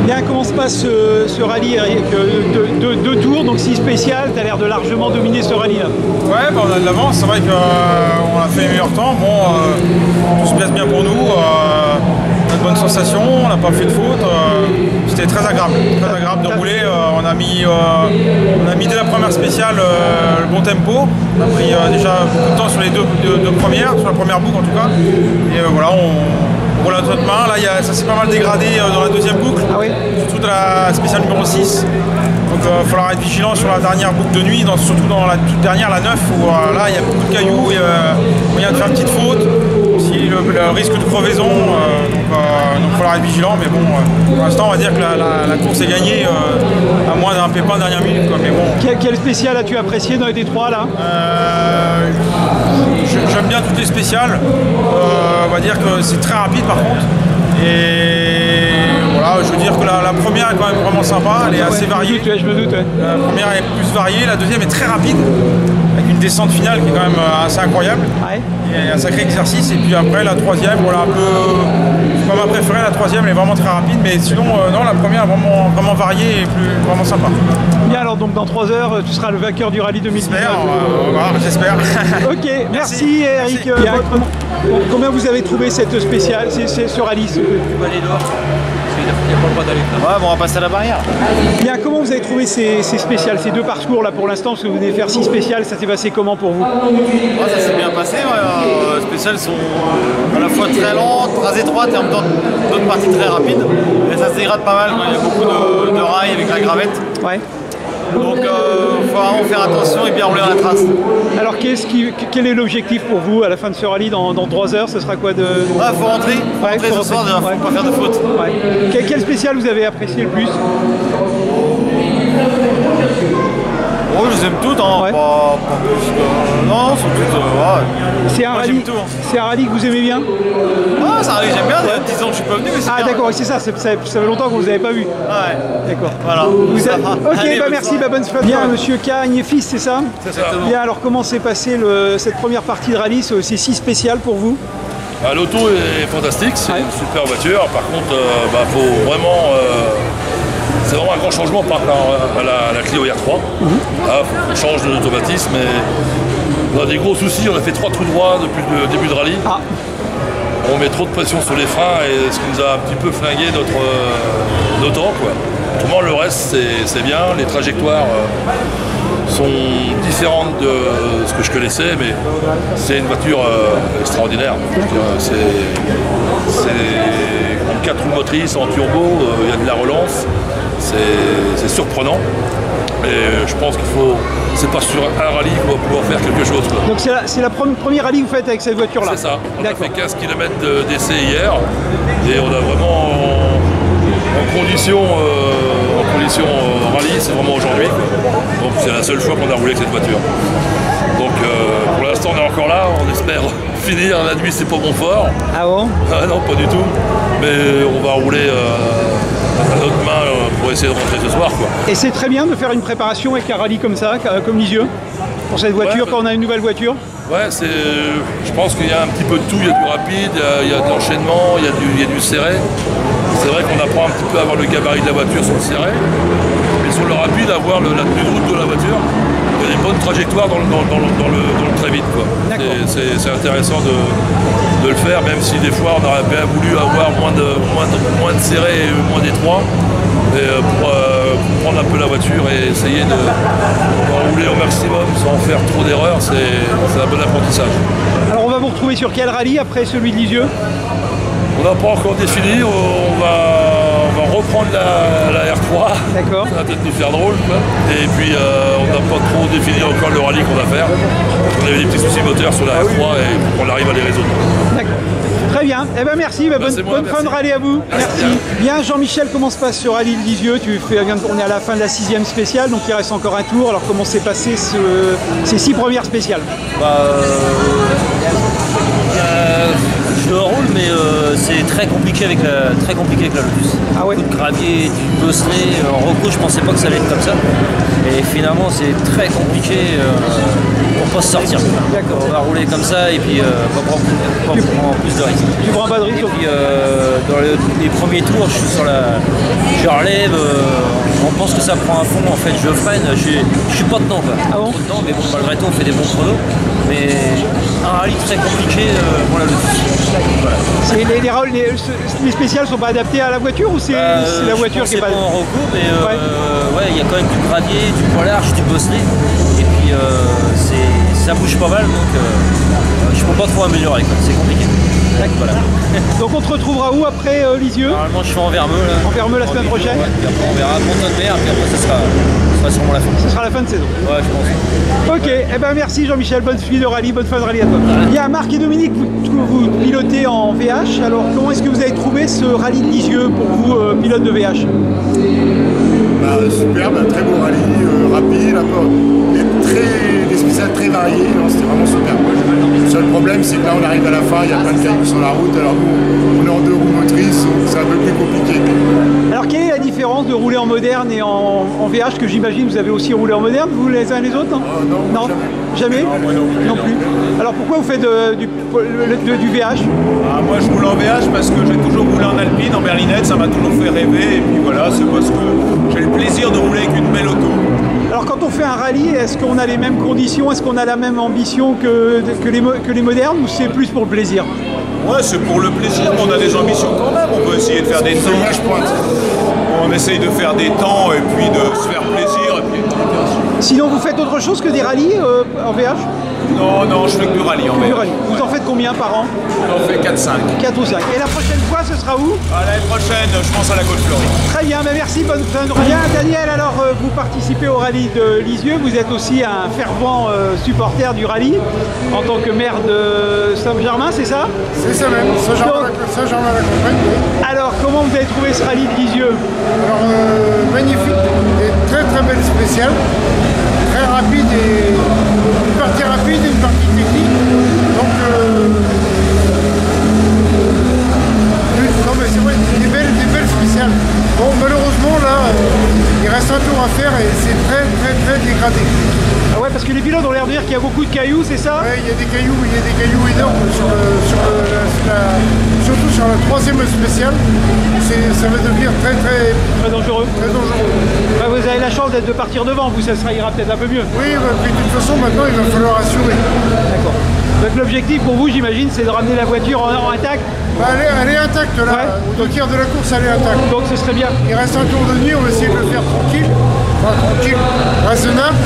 Bien, comment se passe ce rallye, Eric? Deux tours, donc 6 spéciales, tu as l'air de largement dominer ce rallye-là. Ouais, bah, on a de l'avance, c'est vrai qu'on a fait les meilleurs temps. Bon, tout se passe bien pour nous. On a de bonnes sensations, on n'a pas fait de faute. C'était très agréable de rouler. On a mis dès la première spéciale le bon tempo. On a pris déjà beaucoup de temps sur les deux premières, sur la première boucle en tout cas. Et voilà, on roule à notre main. Là, ça s'est pas mal dégradé dans la deuxième boucle, surtout dans la spéciale numéro 6. Donc il va falloir être vigilant sur la dernière boucle de nuit, surtout dans la toute dernière, la 9, où là il y a beaucoup de cailloux, il y a moyen de faire une petite faute, aussi le risque de crevaison, donc il va falloir être vigilant, mais bon, pour l'instant on va dire que la course est gagnée, à moins d'un pépin dernière minute. Quoi, mais bon. Quel spécial as-tu apprécié dans les D3 là? J'aime bien toutes les spéciales, on va dire que c'est très rapide par contre. Et voilà, je veux dire que la première est quand même vraiment sympa, elle est assez variée. Je me doute. La première est plus variée, la deuxième est très rapide, avec une descente finale qui est quand même assez incroyable. Ouais. Et un sacré exercice. Et puis après, la troisième, voilà, un peu. C'est pas ma préférée, la troisième, elle est vraiment très rapide. Mais sinon, non, la première est vraiment variée et vraiment sympa. Bien, alors donc dans 3 heures, tu seras le vainqueur du rallye 2019. J'espère. Ok, merci Eric. Bien, combien vous avez trouvé cette spéciale, ce rallye? Ouais, bon, on va passer à la barrière. Bien, comment vous avez trouvé ces spéciales, ces deux parcours là pour l'instant, parce que vous venez faire 6 spéciales, ça s'est passé comment pour vous? Ouais, ça s'est bien passé. Les spéciales sont à la fois très lentes, très étroites et en même temps d'autres parties très rapides. Et ça se dégrade pas mal, il y a beaucoup de rails avec la gravette. Ouais. Donc il faut vraiment faire attention et bien rouler dans la trace. Alors quel est l'objectif pour vous à la fin de ce rallye dans 3 heures? Ce sera quoi de... Ouais, faut rentrer ce soir, il ne faut pas faire de faute. Ouais. Quel spécial vous avez apprécié le plus? Oh, je les aime toutes, hein. Ouais. Pas plus que... Non, sont toutes... ouais. C'est un rallye que vous aimez bien? Ah, c'est un rallye que j'aime bien, il y a 10 ans que je suis pas venu, mais c'est bien. D'accord, c'est ça, ça fait longtemps qu'on vous avait pas vu. Ouais. D'accord. Voilà. Ok, Allez, merci, bonne soirée. Bien, monsieur Cagne et fils, c'est ça? C'est ça. Bien, alors comment s'est passée cette première partie de rallye? C'est si spécial pour vous? L'auto est fantastique, c'est une super voiture. Par contre, faut vraiment... c'est vraiment un grand changement par rapport à la Clio R3. Là, faut qu'on change de l'automatisme. On a des gros soucis, on a fait 3 trous droits depuis le début de rallye. On met trop de pression sur les freins et ce qui nous a un petit peu flingué nos temps. Autrement, le reste, c'est bien. Les trajectoires sont différentes de ce que je connaissais, mais c'est une voiture extraordinaire. C'est en 4 roues motrices, en turbo, il y a de la relance. C'est surprenant. Et je pense qu'il faut... C'est pas sur un rallye qu'on va pouvoir faire quelque chose. Quoi. Donc c'est la première rallye que vous faites avec cette voiture-là? C'est ça. On a fait 15 km d'essai hier. Et on a vraiment en condition rallye, c'est vraiment aujourd'hui. Donc c'est la seule fois qu'on a roulé avec cette voiture. Donc pour l'instant on est encore là, on espère finir. La nuit c'est pas bon fort. Ah bon? Ah non, pas du tout. Mais on va rouler à notre main pour essayer de rentrer ce soir. Quoi. Et c'est très bien de faire une préparation avec un rallye comme ça, comme Lisieux, pour cette voiture, quand on a une nouvelle voiture? Ouais, je pense qu'il y a un petit peu de tout, il y a du rapide, il y a de l'enchaînement, il y a du serré. C'est vrai qu'on apprend un petit peu à avoir le gabarit de la voiture sur le serré, mais sur le rapide, à voir la tenue de route de la voiture. Il y a des bonnes trajectoires dans le très vite. C'est intéressant de le faire, même si des fois on aurait bien voulu avoir moins de serré et moins d'étroit. Pour prendre un peu la voiture et essayer de rouler au maximum sans faire trop d'erreurs, c'est un bon apprentissage. Alors on va vous retrouver sur quel rallye après celui de Lisieux? On n'a pas encore défini, on va reprendre la R3. D'accord. Ça va peut-être nous faire drôle. Quoi. Et puis on n'a pas trop défini encore le rallye qu'on va faire. On avait des petits soucis moteurs sur la R3 et on arrive à les résoudre. D'accord. Très bien, eh ben merci, bonne fin de rallye à vous. Merci. Bien, Jean-Michel, comment se passe ce rallye de Lisieux? On est à la fin de la 6e spéciale, donc il reste encore un tour. Alors comment s'est passé ces 6 premières spéciales? Je roule, mais c'est très compliqué avec la Lotus. Ah ouais? Beaucoup de gravier, du bosselet. En recours, je pensais pas que ça allait être comme ça. Et finalement, c'est très compliqué pour pas se sortir. D'accord. On va rouler comme ça et puis pas prendre plus de risques. Tu prends pas de risque? Et puis dans les premiers tours, je relève, on pense que ça prend un fond, en fait je freine, je suis pas dedans quoi. Ah bon? Dedans, mais bon, malgré tout on fait des bons chronos. Mais un rallye très compliqué, voilà le souci. Voilà. Les spéciales sont pas adaptés à la voiture ou c'est la voiture qui est pas en recours, mais ouais, il y a quand même du gravier, du poids large, du bosselet. Et puis ça bouge pas mal, donc je peux pas trop améliorer, c'est compliqué. Voilà. Donc on te retrouvera où après Lisieux? Normalement je suis en Vermeux là. En Vermeux la semaine prochaine? Ouais, puis après on verra Pont-de-Mer, puis après ça sera sûrement la fin. Ce sera la fin de saison. Ouais, je pense. Ok, eh ben merci Jean-Michel, bonne suite de rallye, bonne fin de rallye à toi. Il y a Marc et Dominique, vous pilotez en VH, alors comment est-ce que vous avez trouvé ce rallye de Lisieux pour vous, pilote de VH? Superbe, très beau rallye, rapide, des spéciales très variées, c'était vraiment super. Le seul problème c'est que là on arrive à la fin, il y a plein de cailloux sur la route, alors nous on est en 2 roues motrices, donc c'est un peu plus compliqué. Alors quelle est la différence de rouler en moderne et en VH, que j'imagine vous avez aussi roulé en moderne, vous les uns et les autres? Non, jamais. Non, moi non plus. Alors pourquoi vous faites du VH? Moi je roule en VH parce que j'ai toujours roulé en Alpine, en berlinette, ça m'a toujours fait rêver, et puis voilà, c'est parce que j'ai le plaisir de rouler avec une belle auto. Alors quand on fait un rallye, est-ce qu'on a les mêmes conditions, est-ce qu'on a la même ambition que les modernes, ou c'est plus pour le plaisir? Ouais, c'est pour le plaisir, mais on a des ambitions quand même, on peut essayer de faire des temps. On essaye de faire des temps et puis de se faire plaisir. Et puis... Sinon vous faites autre chose que des rallyes en VH? Non, je fais que du rallye en VH. Vous en faites combien par an? On en fait 4-5. 4 ou 5. Et la prochaine fois, ce sera où? L'année prochaine, je pense à la Côte-Fleurie. Très bien, mais merci, bonne fin de rallye. Bien, Daniel, alors vous participez au rallye de Lisieux, vous êtes aussi un fervent supporter du rallye en tant que maire de Saint-Germain, c'est ça? C'est ça même, Saint-Germain-la-Campagne. Alors, comment vous avez trouvé ce rallye de Lisieux? Alors, magnifique, et très très belle spéciale, très rapide, et une partie rapide et une partie technique. Donc, non mais c'est vrai, des belles spéciales. Bon, malheureusement là, il reste un tour à faire et c'est très très très dégradé. Ah ouais, parce que les pilotes ont l'air de dire qu'il y a beaucoup de cailloux, c'est ça? Ouais, il y a des cailloux énormes surtout sur la 3e spéciale. Ça va devenir très dangereux. Très dangereux. Ouais, vous avez la chance d'être de partir devant, vous, ça ira peut-être un peu mieux. Oui, puis de toute façon maintenant il va falloir assurer. D'accord. Donc l'objectif pour vous, j'imagine, c'est de ramener la voiture en intact? Elle est intacte là, ouais. Au tiers de la course elle est intacte. Donc ce serait bien. Il reste un tour de nuit, on va essayer de le faire tranquille. Enfin tranquille, raisonnable.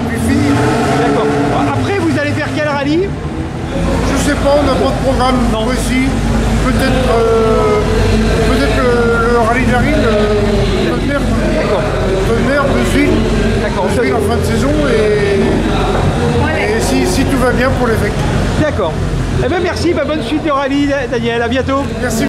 Puis fini. D'accord. Après vous allez faire quel rallye? Je sais pas, on n'a pas de programme précis. Peut-être le rallye de la Rille, Pont-de-Mer. D'accord. Pont-de-Mer, Beuzeville. D'accord. Beuzeville en fin de saison et si tout va bien pour l'effectif. D'accord. Eh bien merci, bonne suite de rallye Daniel, à bientôt. Merci.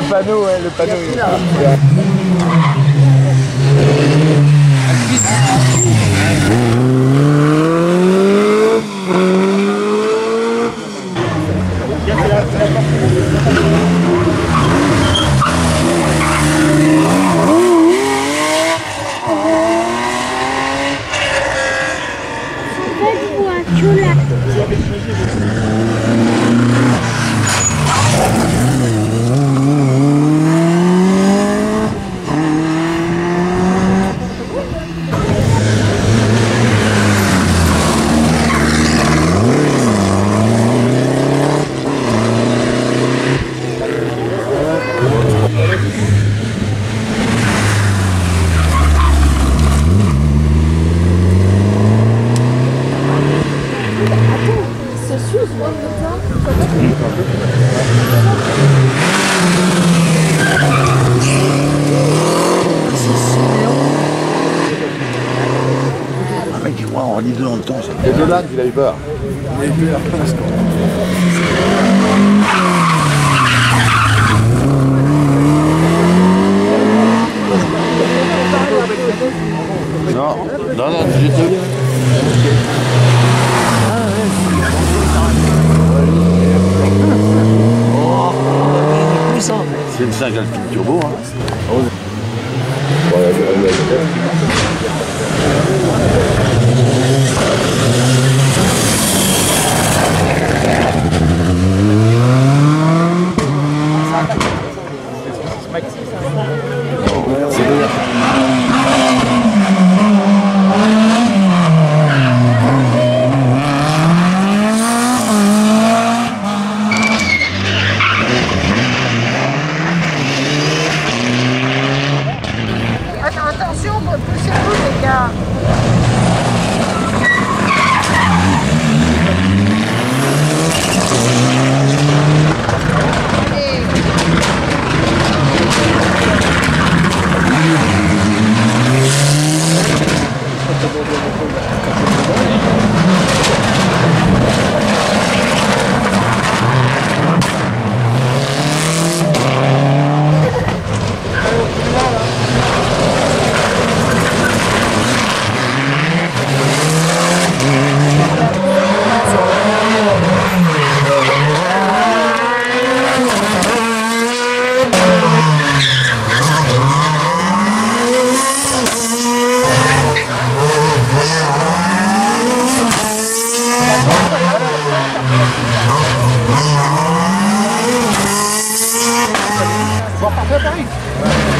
panneau, ouais, le panneau. Chula. Un mec qui voit en livre dans le temps. C'est Dolan qui a eu peur. Il a eu peur. Non, j'ai tout. C'est une 5 Alpine Turbo. Hein. Attention, poussez-vous les gars. Bon, parfait, Paris.